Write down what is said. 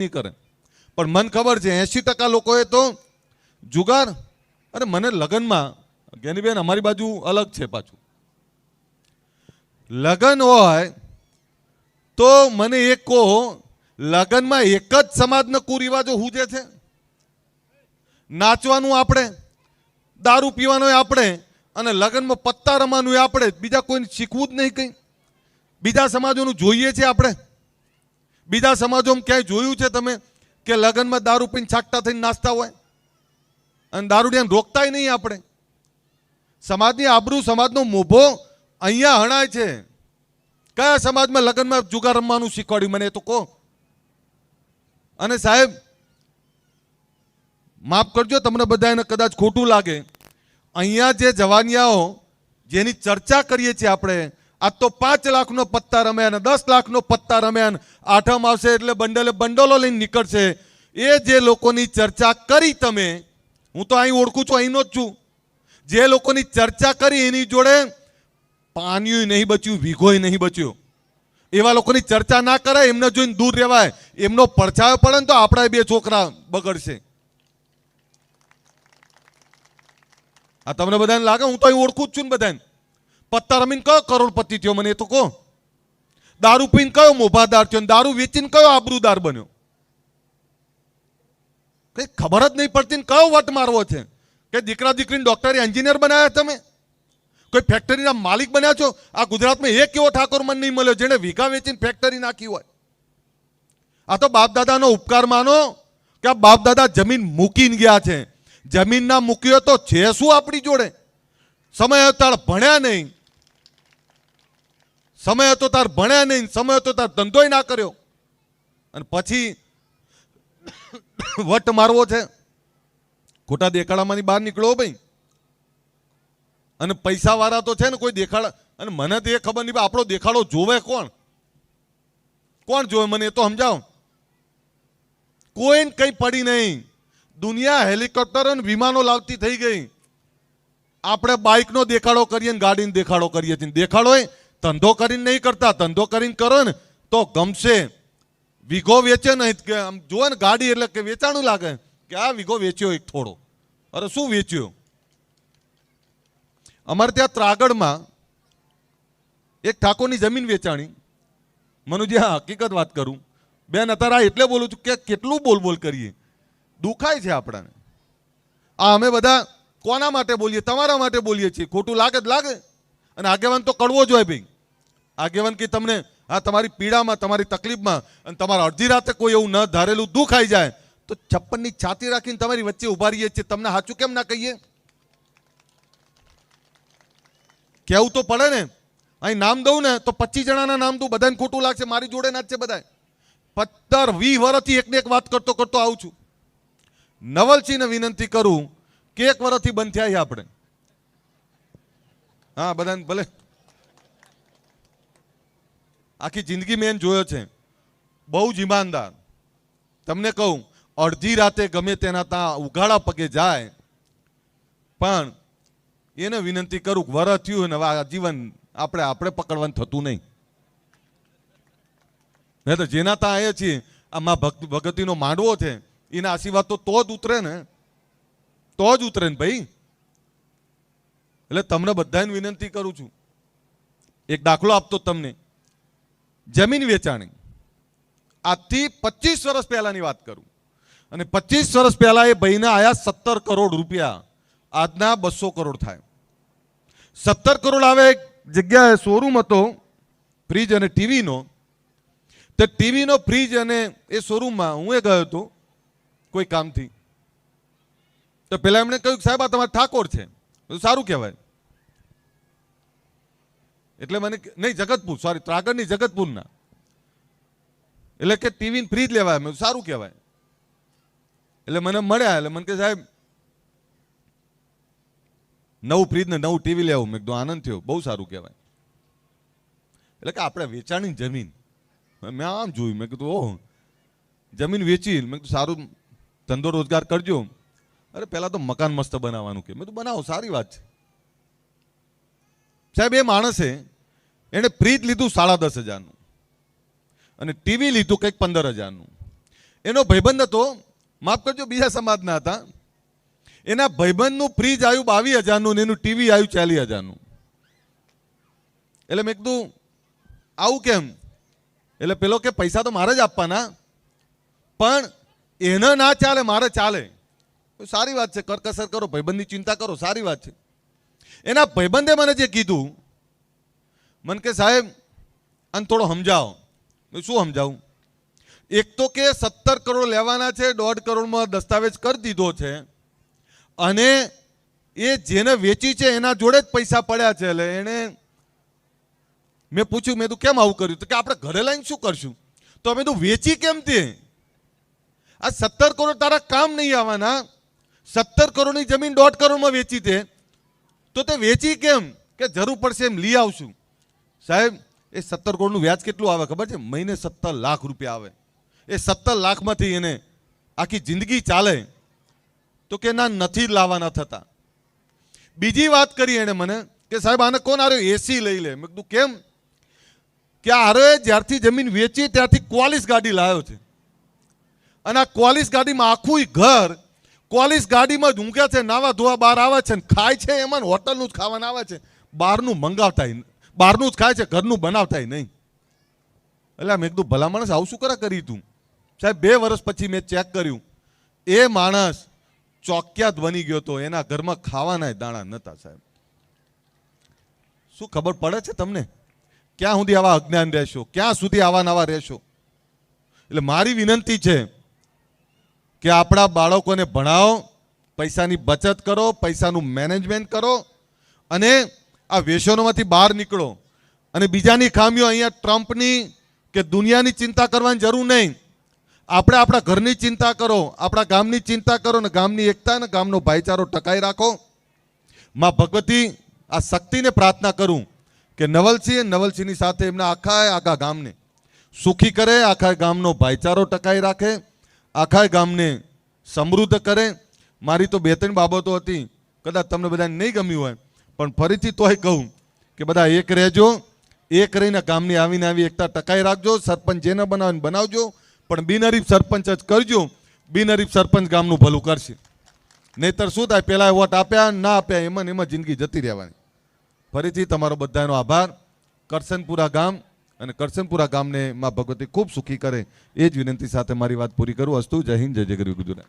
नहीं करे पण मन खबर है 80% लोकोए तो जुगार। अरे मने लगन में ज्ञानीबेन अमारी बाजू अलग है पाछू लगन होय तो मने एक को लगन में एक ज समाज कुरिवाजो हुजे छे। नाचवानुं आपणे, दारू पीवानो आपणे अने लगन में पत्ता रमवानुं आपणे, बीजा कोई शीखवुं ज नहीं। कई बीजा समाजोनुं जोईए छे आपणे। बीजा समाजोमां क्यांय जोयुं छे तमे के लगन में दारू पीने छाकटा थईने नाचता होय अने दारूडियाने रोकताय नहीं। आपणे समाजनी आबरू, समाजनो मोभो अहींया हणाय छे। कया समाज में लगन में जुगार रमवानुं शीखवाड्युं मने तो कहो। अने साहेब माफ करजो तमने बधाने कदाच खोटुं लागे, अहींया जे जवानियाओ जेनी चर्चा करीए छीए आपणे, आज तो 5 लाख नो पत्ता रमे अने 10 लाख नो पत्ता रमे अने आठम आवशे एटले बंडले बंडलो लईने निकळशे। ए जे लोकोनी चर्चा करी तमे, हूँ तो अहीं ओळखुं छुं, अहींनो ज छुं। जे लोकोनी चर्चा करी एनी जोड़े पानियुं नहीं बच्युं, वीघोय नहीं बच्यो। एवा लोकोनी चर्चा ना कराय, एमने जोईने दूर रहेवाय। एमनो પડછાયો પડે तो आपणा बे छोकरा बगड़शे। आ तमने बधाने लागे हूँ तो अहीं ओळखुं ज छुं ने बधाने। पत्ता रमीने कयो करोड़पति थयो मने तो कहो। दारू पीने कयो मोभादार थयो, दारू वेचीने कयो आबरूदार बन्यो। कई खबर ज नहीं पड़ती ने कयो वट मारवो छे के दीकरा दीकरीने डॉक्टर एंजीनियर बनाया तमे, कोई फैक्टरीना मालिक बन्या छो। आ गुजरात में एक एवो ठाकोर मन नहीं मळ्यो जेने वीघा वेचीने फैक्टरी नाखी होय। आ तो बाप दादानो उपकार मानो के आ बाप दादा जमीन मूकीने गया छे। जमीन ना मूक्यो तो छे शुं आपणी जोड़े। समय हतो तार भण्या नहीं, समय हतो तार भण्या नहीं, समय हतो तार धंधोय ना कर्यो अने पछी वट मारवो छे। खोटा देखाड़ामांथी बहार निकळो भाई। अने पैसा वाळा तो छे ने कोई देखाड़ा, अने मने तो ए खबर नहीं आपणो देखाड़ो जोवे कोण, कोण जोवे मने ए तो समजाओ। कोईने कई पड़ी नहीं। दुनिया हेलिकॉप्टर अने विमानो लावती थई गई। आपणे बाइक नो देखाड़ो करीए ने गाड़ी ने देखाड़ो करीए छीए। देखाड़ो धंधो करीने नहीं करता, धंधो करीने करो ने तो गमशे। वीघो वेचे नहीं जुओ ने गाड़ी एटले के वेचाणुं लागे के आ वीघो वेच्यो एक थोड़ो। अरे शुं वेच्यो? अमारे त्यां त्रागड़मां एक ठाकोरनी जमीन वेचाणी। मनुजी आ हकीकत वात करूं बेन, अत्यारे आ एटले बोलुं छुं के केटલું बोल करीए, दुखाय छे आपणाने। आ अमे बधा कोना माटे बोलीए? तमारा माटे बोलीए छीए। खोटुं लागे लागे अने आगेवान तो कड़वो ज होय भाई। आगेवान के तमने आ तमारी पीड़ामां, तमारी तकलीफमां अने तमारा अर्धी राते कोई एवुं न धारेलुं दुख आई जाए तो 56 ની छाती राखीने तमारी वच्चे उभा रहीए छीए। तमने साचुं केम ना कहीए? कहेवुं तो पड़े ने। અહીં નામ દઉં ને તો 25 જણાના નામ દઉં, બધાને ખોટું લાગશે। મારી જોડે ના જ છે બધાય। 15-20 વર્ષથી એકને એક વાત કરતો કરતો આવું છું। નવલસિંહને વિનંતી કરું કે 1 વર્ષથી બંધ થયા છે આપણે। હા બધાને ભલે આખી જિંદગી મેં જોયો છે, બહુ જ ઈમાનદાર। તમને કહું અડધી રાતે ગમે તેના ત્યાં ઉઘાડા પગે જાય પણ એને વિનંતી કરું કે વરસ થયું ને આ જીવન આપણે આપણે પકડવાનું થતું નહીં। નહીં તો જેના ત્યાં આવ્યા છીએ આમાં ભગતીનો માંડવો છે એના આશીર્વાદ તો જ ઉતરે ને, તો જ ઉતરે ને ભાઈ। એટલે તમને બધાને વિનંતી કરું છું, એક દાખલો આપતો તમને। જમીન વેચાણી આજથી 25 વર્ષ પહેલાની વાત કરું અને 25 વર્ષ પહેલા એ ભાઈને આયા 17 કરોડ રૂપિયા। આજના 200 કરોડ થાય। 17 કરોડ આવે। એક જગ્યાએ શોરૂમ હતો ફ્રીજ અને ટીવીનો। તો ટીવીનો ફ્રીજ અને એ શોરૂમમાં હું એ ગયો હતો કોઈ કામથી। તો પેલા એમણે કહ્યું સાહેબ આ તમારા ઠાકોર છે। સારું કહેવાય। એટલે મને નહીં જગતપુર, સોરી ત્રાગડની જગતપુરના, એટલે કે ટીવી ફ્રીજ લેવાય। મેં સારું કહેવાય। એટલે મને મળ્યા, એટલે મને કે સાહેબ નવું ફ્રીજ ને નવું ટીવી લેવું। મેં કીધું આનંદ થયો, બહુ સારું કહેવાય। એટલે કે આપણે વેચાણી જમીન મેં આમ જોયું, મેં કીધું ઓહ જમીન વેચી। મેં કીધું સારું ધંધો રોજગાર કરજો। અરે પહેલા તો મકાન મસ્ત બનાવવાનું કે। મેં કીધું બનાવો, સારી વાત છે। સાહેબ એ માણસે એણે ફ્રીજ લીધું 10,500 અને ટીવી લીધું કંઈક 15,000। એનો ભાઈબંધ હતો, માફ કરજો બીજા સમાજના હતા. એના ભાઈબંધનું ફ્રીજ આવ્યું 22,000નું ને એનું ટીવી આવ્યું 40,000નું. એટલે મેં કીધું આવું કેમ? એટલે પેલો કે પૈસા તો મારે જ આપવાના, પણ એને ના ચાલે, મારે ચાલે. સારી વાત છે, કરકસર કરો, ભાઈબંધની ચિંતા કરો, સારી વાત છે. એના ભાઈબંધે મને જે કીધું, મને કે સાહેબ આને થોડો સમજાવો. શું સમજાવું? એક તો કે 17 કરોડ લેવાના છે, 1.5 કરોડમાં દસ્તાવેજ કરી દીધો છે, અને એ જેને વેચી છે એના જોડે જ પૈસા પડ્યા છે. એટલે એને મેં પૂછ્યું, મેં તું કેમ આવું કર્યું? તો કે આપણે ઘરે લઈને શું કરશું? તો અમે તું વેચી કેમ તે? આ 17 કરોડ તારા કામ નહીં આવવાના. 17 કરોડની જમીન 1.5 કરોડમાં વેચી તે, તો તે વેચી કેમ? કે જરૂર પડશે એમ લઈ આવશું. સાહેબ એ 17 કરોડનું વ્યાજ કેટલું આવે ખબર છે? મહિને 17 લાખ રૂપિયા આવે. એ 17 લાખમાંથી એને આખી જિંદગી ચાલે. તો કે ના, નથી લાવવાના થતા. બીજી વાત કરી એને મને કે સાહેબ આને કોણ આરે એસી લઈ લે. મેં કીધું કેમ? કે આરે જ્યારથી જમીન વેચી ત્યારથી ક્વોલિસ ગાડી લાવ્યો છે, અને આ ક્વોલિસ ગાડીમાં આખું ઘર ક્વોલિસ ગાડીમાં જ ઊંઘે છે, નાવા ધોવા બહાર આવે છે, ખાય છે એમાં હોટલનું જ ખાવાનું આવે છે, બહારનું મંગાવતા, બહારનું જ ખાય છે, ઘરનું બનાવતા નહીં. એટલે મેં કીધું ભલા માણસ આવું શું કરી તું? સાહેબ 2 વર્ષ પછી મેં ચેક કર્યું, એ માણસ ચોક્યાત બની ગયો હતો, એના ઘરમાં ખાવાના દાણા નતા. સાહેબ શું ખબર પડે છે તમને? ક્યાં સુધી આવા અજ્ઞાન રહેશો? ક્યાં સુધી આવા નવા રહેશો? એટલે મારી વિનંતી છે કે આપણા બાળકોને ભણાવો, પૈસાની બચત કરો, પૈસાનું મેનેજમેન્ટ કરો, અને આ વ્યસનોમાંથી બહાર નીકળો. અને બીજાની ખામીઓ, અહીંયા ટ્રમ્પની કે દુનિયાની ચિંતા કરવાની જરૂર નહીં. આપણે આપણા ઘરની ચિંતા કરો, આપણા ગામની ચિંતા કરો, ને ગામની એકતા અને ગામનો ભાઈચારો ટકાઈ રાખો. માં ભગવતી આ શક્તિને પ્રાર્થના કરું કે નવલસિંહની સાથે એમના આખા ગામને સુખી કરે, આખા ગામનો ભાઈચારો ટકાઈ રાખે, આખા ગામને સમૃદ્ધ કરે. મારી તો 2-3 બાબતો હતી, કદાચ તમને બધાને નહીં ગમ્યું હોય, પણ ફરીથી તોય કહું કે બધા એક રહેજો, એક રહીને ગામની આવીને આવી એકતા ટકાઈ રાખજો. સરપંચ જેને બનાવીને બનાવજો, પણ બિનહરીફ સરપંચ જ કરજો. બિનહરીફ સરપંચ ગામનું ભલું કરશે. નહીતર શું થાય? પેલા વોટ આપ્યા ના આપ્યા, એમાં જિંદગી જતી રહેવાની. ફરીથી તમારો બધાનો આભાર. કરસનપુરા ગામ અને કરસનપુરા ગામને માં ભગવતી ખૂબ સુખી કરે, એ જ વિનંતી સાથે મારી વાત પૂરી કરું. અસ્તુ. જય હિન્દ, જય જય ગરવી ગુજરાત.